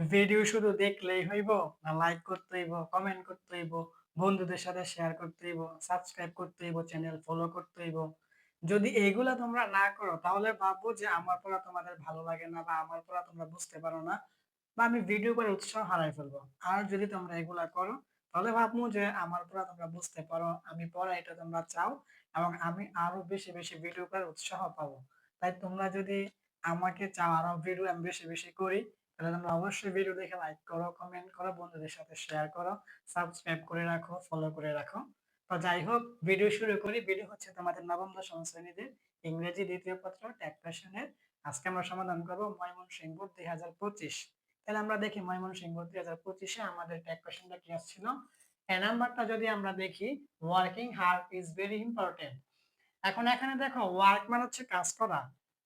Video শুধু দেখলেই হইব, না লাইক করতে হইব, কমেন্ট করতে হইব, বন্ধুদের সাথে শেয়ার করতে হইব, সাবস্ক্রাইব করতে হইব, চ্যানেল ফলো করতে হইব। যদি এইগুলা তোমরা না করো তাহলে ভাববো যে আমার পড়া তোমাদের ভালো লাগে না বা আমার পড়া তোমরা বুঝতে পারো না বা আমি ভিডিও করে উৎসাহ হারাই ফেলবো। আর যদি তোমরা এগুলা করো তাহলে ভাববো যে আমার পড়া তোমরা বুঝতে পারো, আমি পড়া এটা তোমরা চাও এবং আমি আরো বেশি বেশি ভিডিও করার উৎসাহ পাবো। তাই তোমরা যদি আমাকে চাও আরো ভিডিও আমি বেশি বেশি করি, তাহলে তোমরা অবশ্যই ভিডিও দেখে লাইক করো, কমেন্ট করো, বন্ধুদের সাথে শেয়ার করো, সাবস্ক্রাইব করে রাখো, ফলো করে রাখো। তো যাই হোক, ভিডিও শুরু করি। ভিডিও হচ্ছে তোমাদের নবম দশম শ্রেণীদের ইংরেজি দ্বিতীয় পত্র ট্যাগ কোয়েশ্চেনের। আজকে আমরা সমাধান করব ময়মনসিংহ বোর্ড 2025। তাহলে আমরা দেখি ময়মনসিংহ বোর্ড 2025-এ আমাদের ট্যাগ কোয়েশ্চেনটা কি আসছিল। এ নাম্বারটা যদি আমরা দেখি, working hard is very important. এখন এখানে দেখো, ওয়ার্ক মানে হচ্ছে কাজ করা।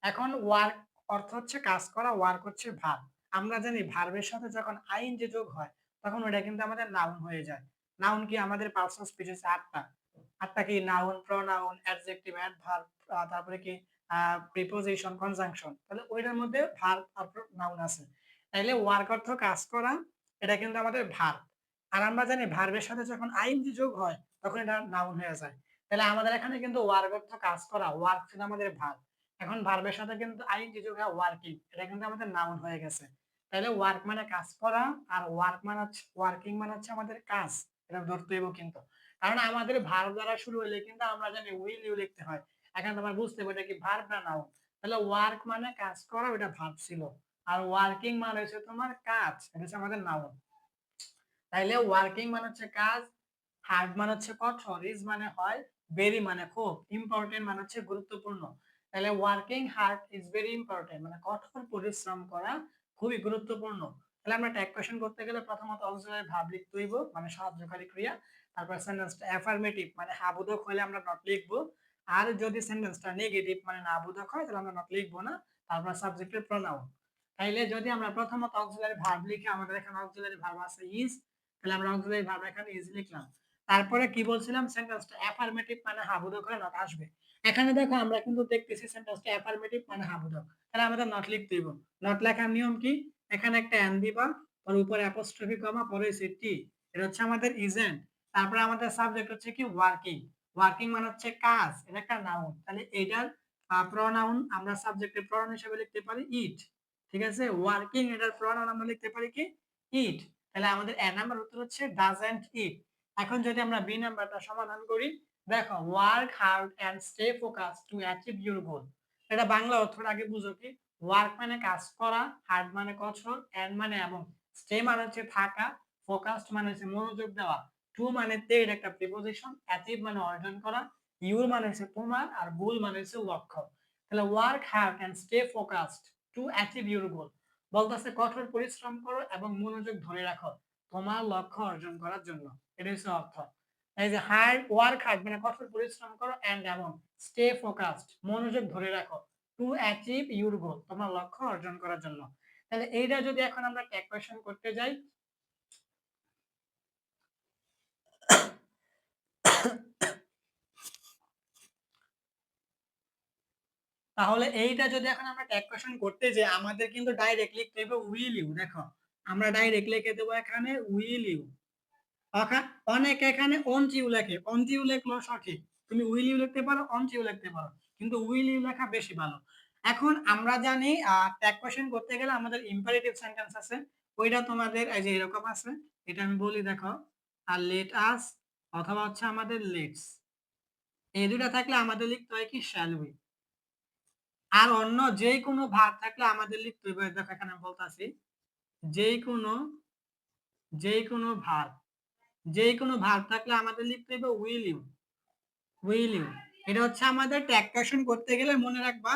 এখন ওয়ার্ক অর্থ হচ্ছে কাজ করা, ওয়ার্ক হচ্ছে ভার্ব। আমরা জানি ভার্বের সাথে যখন আইএনজি যোগ হয় তখন ওটা কিন্তু আমাদের নাউন হয়ে যায়। নাউন কি আমাদের পার্টস অফ স্পিচ হচ্ছে আটটা। আটটা কি? নাউন, প্রোনাউন, অ্যাডজেক্টিভ, অ্যাডভার্ব, তারপরে কি প্রিপোজিশন, কনজাংশন। তাহলে ওইটার মধ্যে ভার্ব আর নাউন আছে। তাইলে ওয়ার্ক অর্থ কাজ করা, এটা কিন্তু আমাদের ভার্ব। আর আমরা জানি ভার্বের সাথে যখন আইএনজি যোগ হয় তখন এটা নাউন হয়ে যায়। তাহলে আমাদের এখানে কিন্তু ওয়ার্ক অর্থ কাজ করা, ওয়ার্ক ছিল আমাদের ভার্ব। এখন ভার্বের সাথে কিন্তু আইএনজি যোগ হয় ওয়ার্কিং, এটা কিন্তু আমাদের নাউন হয়ে গেছে। তাহলে ওয়ার্ক মানে কাজ করা, আর ওয়ার্ক মানে হচ্ছে ওয়ার্কিং মানে হচ্ছে আমাদের কাজ। এটা ধরতে হইব কিন্তু, কারণ আমাদের ভার্ব দ্বারা শুরু হলে কিন্তু আমরা জানি উইল ইউ লিখতে হয়। এখন তোমার বুঝতে হবে এটা কি ভার্ব না নাউন। তাহলে ওয়ার্ক মানে কাজ করা, ওটা ভার্ব ছিল। আর ওয়ার্কিং মানে হচ্ছে তোমার কাজ, এটা হচ্ছে আমাদের নাউন। তাইলে ওয়ার্কিং মানে হচ্ছে কাজ, হার্ড মানে হচ্ছে কঠোর, ইজ মানে হয়, ভেরি মানে খুব, ইম্পর্টেন্ট মানে হচ্ছে গুরুত্বপূর্ণ। তাহলে working hard is very important মানে কঠোর পরিশ্রম করা খুবই গুরুত্বপূর্ণ। তাহলে আমরা ট্যাগ কোয়েশ্চন করতে গেলে প্রথমত অক্সিলারি ভার্ব লিখতে হইব, মানে সাহায্যকারী ক্রিয়া। তারপর সেন্টেন্সটা অ্যাফার্মেটিভ মানে হ্যাঁ বোধক হলে আমরা নট লিখবো। আর যদি সেন্টেন্সটা নেগেটিভ মানে না বোধক হয় তাহলে আমরা নট লিখবো না। তারপর সাবজেক্টের প্রোনাউন। তাইলে যদি আমরা প্রথমত অক্সিলারি ভার্ব লিখি, আমাদের এখানে অক্সিলারি ভার্ব আছে ইজ, তাহলে আমরা অক্সিলারি ভার্ব এখানে ইজ লিখলাম। তারপরে কি বলছিলাম, সেন্টেন্সটা অ্যাফার্মেটিভ মানে হ্যাঁ বোধক হলে নট আসবে। এখানে দেখো আমরা কিন্তু দেখতেছি সেন্টেন্সটা অ্যাফার্মেটিভ মানে হ্যাঁ বোধক, তাহলে আমাদের নট লিখতে হইব। নট লেখার নিয়ম কি? এখানে একটা এন দিবা, ওর উপরে অ্যাপোস্ট্রফি কমা, পরে হচ্ছে টি, এটা হচ্ছে আমাদের ইজেন্ট। তারপরে আমাদের সাবজেক্ট হচ্ছে কি ওয়ার্কিং। ওয়ার্কিং মানে হচ্ছে কাজ, এটা একটা নাউন। তাহলে এইটার প্রোনাউন আমরা সাবজেক্টের প্রোনাউন হিসেবে লিখতে পারি ইট। ঠিক আছে, ওয়ার্কিং এটার প্রোনাউন আমরা লিখতে পারি কি ইট। তাহলে আমাদের এ নাম্বার উত্তর হচ্ছে ডাজন্ট ইট। এখন যদি আমরা বি নাম্বারটা সমাধান করি, দেখো work hard and stay focus to achieve your goal. এটা বাংলা অর্থটা আগে বুঝো কি। ওয়ার্ক মানে কাজ করা, হার্ড মানে কঠোর, এন্ড মানে এবং, স্টে মানে হচ্ছে থাকা, ফোকাসড মানে হচ্ছে মনোযোগ দেওয়া, টু মানে তে, এটা একটা প্রিপোজিশন, অ্যাচিভ মানে অর্জন করা, ইউর মানে হচ্ছে তোমার, আর গোল মানে হচ্ছে লক্ষ্য। তাহলে work hard and stay focused to achieve your goal বলতেছে কঠোর পরিশ্রম করো এবং মনোযোগ ধরে রাখো তোমার লক্ষ্য অর্জন করার জন্য। এটা হচ্ছে অর্থ। এই যে হার্ড, ওয়ার্ক হার্ড মানে কঠোর পরিশ্রম করো, এন্ড এবং স্টে ফোকাসড মনোযোগ ধরে রাখো, টু অ্যাচিভ ইউর গোল তোমার লক্ষ্য অর্জন করার জন্য। তাহলে এইটা যদি এখন আমরা ট্যাগ কোয়েশ্চন করতে যাই, তাহলে এইটা যদি এখন আমরা ট্যাগ কোয়েশ্চন করতে যাই, আমাদের কিন্তু ডাইরেক্ট লিখতে হবে উইল ইউ। দেখো আমরা ডাইরেক্ট লিখে দেবো এখানে উইল ইউ। অনেক এখানে অন ইউ লেখে, অন ইউ লেখলো সঠিক, তুমি উইল ইউ লিখতে পারো, অন ইউ লিখতে পারো, কিন্তু উইল ইউ লেখা বেশি ভালো। এখন আমরা জানি ট্যাগ কোয়েশ্চন করতে গেলে আমাদের ইম্পারেটিভ সেন্টেন্স আছে, ওইটা তোমাদের এই যে এরকম আছে। এটা আমি বলি দেখো, আর লেট আস অথবা হচ্ছে আমাদের লেটস, এই দুটা থাকলে আমাদের লিখতে হয় কি শ্যাল উই। আর অন্য যে কোনো ভার্ব থাকলে আমাদের লিখতে হবে, দেখো এখানে আমি বলতাছি, যে কোনো যে কোনো ভার্ব, যে কোনো ভার্ব থাকলে আমাদের লিখতে হবে উইল ইউ। উইল ইউ, এটা হচ্ছে আমাদের ট্যাগ কোয়েশ্চন করতে গেলে মনে রাখবা,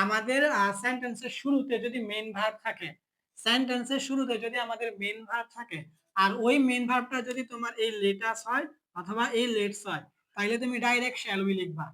আমাদের সেন্টেন্সের শুরুতে যদি মেইন ভার্ব থাকে, সেন্টেন্সের শুরুতে যদি আমাদের মেইন ভার্ব থাকে, আর ওই মেইন ভার্বটা যদি তোমার এই লেটাস হয় অথবা এই লেটস হয়, তাহলে তুমি ডাইরেক্ট শ্যাল উই লিখবা।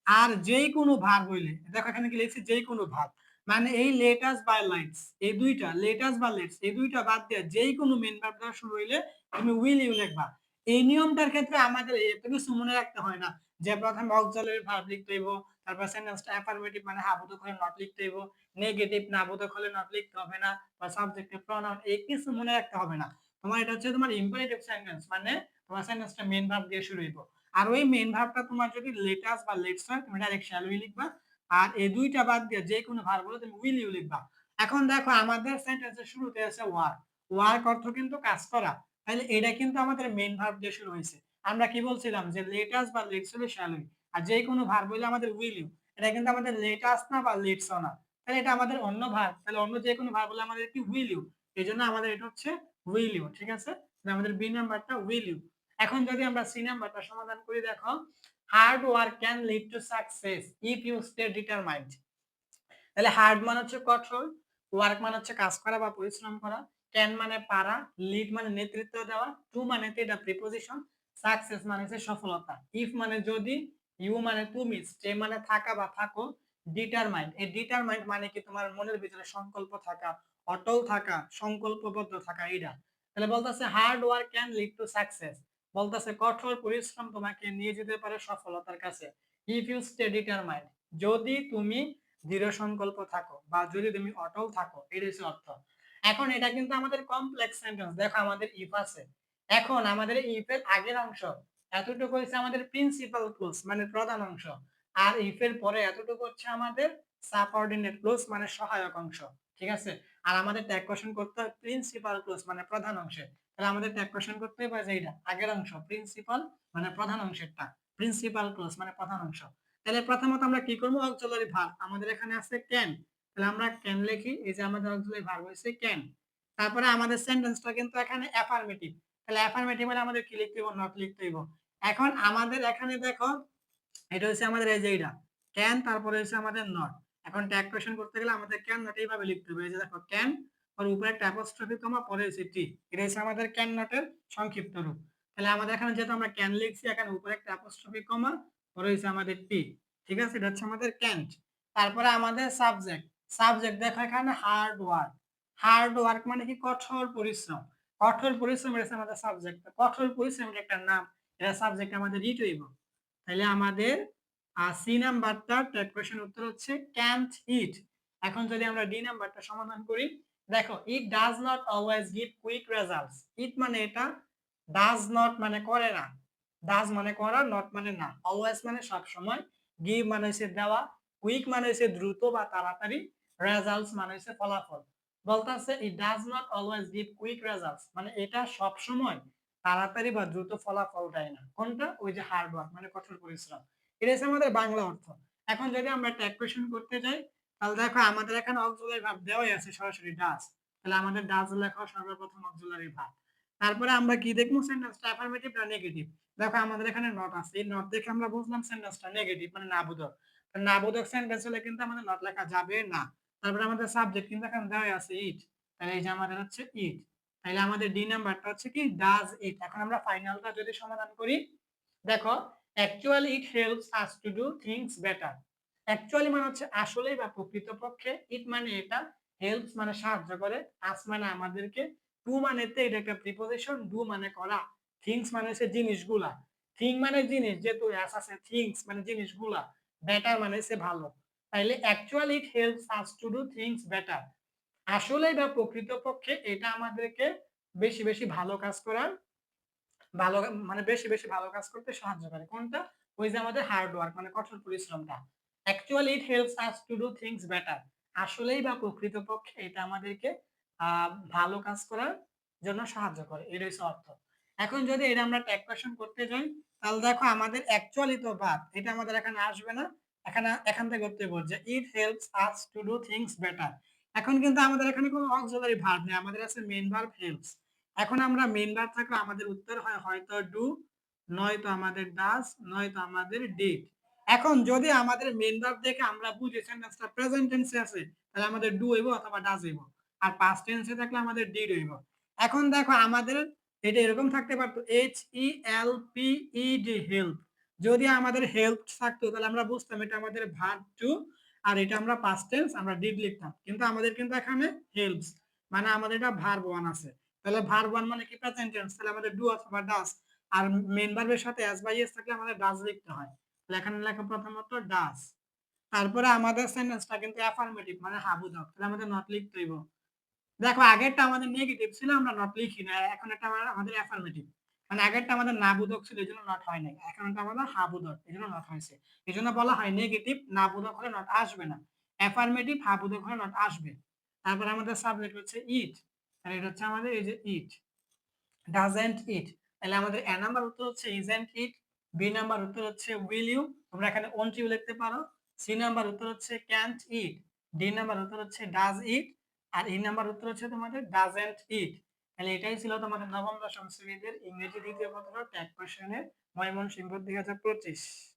আর যেই কোনো ভার্ব হইলে, দেখো এখানে কি লিখছি, যেই কোনো ভার্ব মানে এই লেটাস বা লেটস, এই দুইটা লেটাস বা লেটস এই দুইটা বাদ দিয়ে যেই কোনো মেইন ভার্ব দ্বারা শুরু হইলে তুমি উইল ইউ লিখবা। এই নিয়মটার ক্ষেত্রে আমাদের এত কিছু মনে রাখতে হয় না, যে প্রথমে অক্সিলারি ভার্ব লিখতে হইব, তারপর সেন্টেন্সটা অ্যাফার্মেটিভ মানে হ্যাঁ বোধক হলে নট লিখতে হইব, নেগেটিভ না বোধক হলে নট লিখতে হবে না, বা সাবজেক্টিভ প্রনাউন এই কিছু মনে রাখতে হবে না। তোমার এটা হচ্ছে তোমার ইম্পারেটিভ সেন্টেন্স, মানে তোমার সেন্টেন্সটা মেইন ভার্ব দিয়ে শুরু হইব। আর ওই মেইন ভার্বটা তোমার যদি লেটাস বা লেটস হয় তুমি ডাইরেক্ট শ্যাল উইল লিখবা। আর এই দুইটা বাদ দিয়ে যে কোনো ভার্ব হলে তুমি উইল ইউ লিখবা। এখন দেখো আমাদের সেন্টেন্সের শুরুতে আছে ওয়ার্ক। ওয়ার্ক অর্থ কিন্তু কাজ করা। তাহলে এটা কিন্তু আমাদের মেইন ভার্ব দিয়ে শুরু হয়েছে। আমরা কি বলছিলাম যে লেটাস বা লেটস হলে শ্যাল উইল, আর যে কোনো ভার্ব হলে আমাদের উইল ইউ। এটা কিন্তু আমাদের লেটাস না বা লেটস না, তাহলে এটা আমাদের অন্য ভার্ব, তাহলে অন্য যে কোনো ভার্ব হলে আমাদের কি উইল ইউ। এই জন্য আমাদের এটা হচ্ছে উইল ইউ, ঠিক আছে। আমাদের বি নাম্বারটা উইল ইউ। এখন যদি আমরা সি নাম্বারটা সমাধান করি, দেখো hard work can lead to success if you stay determined. তাহলে হার্ড মানে হচ্ছে কঠোর, ওয়ার্ক মানে হচ্ছে কাজ করা বা পরিশ্রম করা, ক্যান মানে পারা, লিড মানে নেতৃত্ব দেওয়া, টু মানে এটা প্রিপোজিশন, সাকসেস মানে হচ্ছে সফলতা, ইফ মানে যদি, ইউ মানে তুমি, স্টে মানে থাকা বা থাকো, ডিটারমাইন্ড এই ডিটারমাইন্ড মানে কি তোমার মনের ভিতরে সংকল্প থাকা, অটল থাকা, সংকল্পবদ্ধ থাকা এইটা। তাহলে বলতেছে hard work can lead to success, বলতেছে কঠোর পরিশ্রম তোমাকে নিয়ে যেতে পারে সফলতার কাছে। ইফ ইউ স্টে ডিটারমাইন্ড, যদি তুমি দৃঢ় সংকল্প থাকো বা যদি তুমি অটল থাকো, এর হচ্ছে অর্থ। এখন এটা কিন্তু আমাদের কমপ্লেক্স সেন্টেন্স। দেখো আমাদের ইফ আছে, এখন আমাদের ইফ এর আগের অংশ এতটুকু হচ্ছে আমাদের প্রিন্সিপাল ক্লোজ মানে প্রধান অংশ, আর ইফ এর পরে এতটুকু হচ্ছে আমাদের সাবঅর্ডিনেট ক্লোজ মানে সহায়ক অংশ, ঠিক আছে। আর আমাদের ট্যাগ কোশ্চেন করতে হয় প্রিন্সিপাল ক্লোজ মানে প্রধান অংশে। তাহলে আমাদের ট্যাগ কোশ্চেন করতে হবে যে এইটা আগের অংশ প্রিন্সিপাল মানে প্রধান অংশেরটা, প্রিন্সিপাল ক্লোজ মানে প্রধান অংশ। তাহলে প্রথমত আমরা কি করবো, অক্সিলারি ভার্ব আমাদের এখানে আছে ক্যান, তাহলে আমরা ক্যান লিখি, এই যে আমাদের অক্সিলারি ভার্ব হইছে ক্যান। তারপরে আমাদের সেন্টেন্সটা কিন্তু এখানে অ্যাফার্মেটিভ, তাহলে অ্যাফার্মেটিভ মানে আমাদের কি লিখতে হবে, নট লিখতে হবে। এখন আমাদের এখানে দেখো এটা হচ্ছে আমাদের এই যে এইটা ক্যান, তারপরে হচ্ছে আমাদের নট। এখন ট্যাগ কোশ্চেন করতে গেলে আমাদের ক্যান নট এইভাবে লিখতে হবে, এই যে দেখো ক্যান আর উপরে একটা অ্যাপোস্ট্রফি কমা পরে হচ্ছে টি, এটা হচ্ছে আমাদের ক্যান নটের সংক্ষিপ্ত রূপ। তাহলে আমাদের এখানে যেহেতু আমরা ক্যান লিখছি, এখানে উপরে একটা অ্যাপোস্ট্রফি কমা পরে হচ্ছে আমাদের টি, ঠিক আছে, এটা হচ্ছে আমাদের ক্যান্ট। তারপরে আমাদের সাবজেক্ট, সাবজেক্ট দেখো এখানে হার্ড ওয়ার্ক, হার্ড ওয়ার্ক মানে কি কঠোর পরিশ্রম, কঠোর পরিশ্রম এটা আমাদের সাবজেক্ট, কঠোর পরিশ্রম এটা একটা নাম, এটা সাবজেক্ট আমাদের রিট হইব। তাহলে আমাদের সি নাম্বারটা ট্যাগ কোশ্চেন উত্তর হচ্ছে ক্যান্ট ইট। এখন যদি আমরা ডি নাম্বারটা সমাধান করি, দেখো it does not always give quick results, it মানে এটা, ডাজ নট মানে করে না, ডাজ মানে করা, নট মানে না, অলওয়েজ মানে সব সময়, গিভ মানে হচ্ছে দেওয়া, কুইক মানে হচ্ছে দ্রুত বা তাড়াতাড়ি, রেজাল্টস মানে হচ্ছে ফলাফল। বলতাছে it does not always give quick results মানে এটা সব সময় তাড়াতাড়ি বা দ্রুত ফলাফল দেয় না। কোনটা, ওই যে হার্ড ওয়ার্ক মানে কঠোর পরিশ্রম, এটা হচ্ছে আমাদের বাংলা অর্থ। এখন যদি আমরা ট্যাগ কোশ্চেন করতে যাই, তাহলে দেখো আমাদের এখানে অক্সিলারি ভার্ব দেওয়াই আছে সরাসরি ডাজ, তাহলে আমাদের ডাজ লেখা সর্বপ্রথম অক্সিলারি ভার্ব। তারপরে আমরা কি দেখবো, সেন্টেন্সটা অ্যাফার্মেটিভ না নেগেটিভ। দেখো আমাদের এখানে নট আছে, এই নট দেখে আমরা বুঝলাম সেন্টেন্সটা নেগেটিভ মানে না বোধক। না বোধক সেন্টেন্স হলে কিন্তু আমাদের নট লেখা যাবে না। তারপরে আমাদের সাবজেক্ট কিন্তু এখানে দেওয়াই আছে ইট, তাহলে এই যে আমাদের হচ্ছে ইট। তাহলে আমাদের ডি নাম্বারটা হচ্ছে কি ডাজ ইট। এখন আমরা ফাইনালটা যদি সমাধান করি, দেখো actually it helps us to do things better. Actually মানে হচ্ছে আসলেই বা প্রকৃতপক্ষে, ইট মানে এটা, হেল্পস মানে সাহায্য করে, আস মানে আমাদেরকে, টু মানে এটা একটা প্রিপোজিশন, ডু মানে করা, থিংস মানে হচ্ছে জিনিসগুলা, থিং মানে জিনিস, যেহেতু অ্যাস আছে থিংস মানে জিনিসগুলা, বেটার মানে হচ্ছে ভালো। তাইলে actually it helps us to do things better, আসলেই বা প্রকৃতপক্ষে এটা আমাদেরকে বেশি বেশি ভালো কাজ করার, ভালো মানে বেশি বেশি ভালো কাজ করতে সাহায্য করে। কোনটা, ওই যে আমাদের হার্ড ওয়ার্ক মানে কঠোর পরিশ্রমটা। Actually it helps us to do things better, আসলেই বা প্রকৃতপক্ষে এটা আমাদেরকে ভালো কাজ করার জন্য সাহায্য করে, এর হচ্ছে অর্থ। এখন যদি এটা আমরা ট্যাগ কোশ্চেন করতে যাই, তাহলে দেখো আমাদের অ্যাকচুয়ালি তো বাদ, এটা আমাদের এখানে আসবে না, এখানে এখান থেকে করতে বলছে it helps us to do things better. এখন কিন্তু আমাদের এখানে কোনো অক্সিলারি ভার্ব নেই, আমাদের আছে মেইন ভার্ব হেল্পস। এখন আমরা মেইন ভার্ব থাকলে আমাদের উত্তর হয় হয়তো ডু, নয়তো আমাদের ডাজ, নয়তো আমাদের ডিড। এখন যদি আমাদের মেইন ভার্ব দেখে আমরা বুঝি সেন্টেন্সটা প্রেজেন্ট টেন্সে আছে, তাহলে আমাদের ডু হইব অথবা ডাজ হইব, আর পাস্ট টেন্সে থাকলে আমাদের ডিড হইব। এখন দেখো আমাদের এটা এরকম থাকতে পারতো H E L P E D help, যদি আমাদের হেল্প থাকতো তাহলে আমরা বুঝতাম এটা আমাদের ভার্ব টু, আর এটা আমরা পাস্ট টেন্স আমরা ডিড লিখতাম, কিন্তু আমাদের কিন্তু এখানে হেল্পস মানে আমাদের এটা ভার্ব ওয়ান আছে। তাহলে ভার্ব ওয়ান মানে কি প্রেজেন্ট টেন্স, তাহলে আমাদের ডু অথবা ডাজ, আর মেইন ভার্বের সাথে এস বাই এস থাকলে আমাদের ডাজ লিখতে হয়। তাহলে এখানে লেখা প্রথমত ডাজ, তারপরে আমাদের সেন্টেন্সটা কিন্তু অ্যাফার্মেটিভ মানে হাবুদাও। তাহলে আমাদের নট লিখতে হইব। দেখো আগেরটা আমাদের নেগেটিভ ছিল আমরা নট লিখি না। এখন এটা আমাদের অ্যাফার্মেটিভ। মানে আগেরটা আমাদের না বোধক ছিল এজন্য নট হয় নাই। এখন এটা আমাদের হা বোধক এজন্য নট হয়েছে। এজন্য বলা হয় নেগেটিভ না বোধক হলে নট আসবে না। অ্যাফার্মেটিভ হা বোধক হলে নট আসবে। তারপরে আমাদের সাবজেক্ট হচ্ছে ইট। আর এটা হচ্ছে আমাদের এই যে ইট। ডাজন্ট ইট। তাহলে আমাদের এ নাম্বার উত্তর হচ্ছে ইজন্ট ইট। বি নাম্বার উত্তর হচ্ছে উইল ইউ। তোমরা এখানে ওন্ট ইউ লিখতে পারো। সি নাম্বার উত্তর হচ্ছে ক্যান্ট ইট। ডি নাম্বার উত্তর হচ্ছে does it. R E number উত্তর হচ্ছে তোমাদের ডাজন্ট ইট। তাহলে এটাই ছিল তোমাদের নবম দশম শ্রেণীদের ইংরেজি দ্বিতীয় পত্র ট্যাগ কোশ্চেনের ময়মনসিংহ 2025।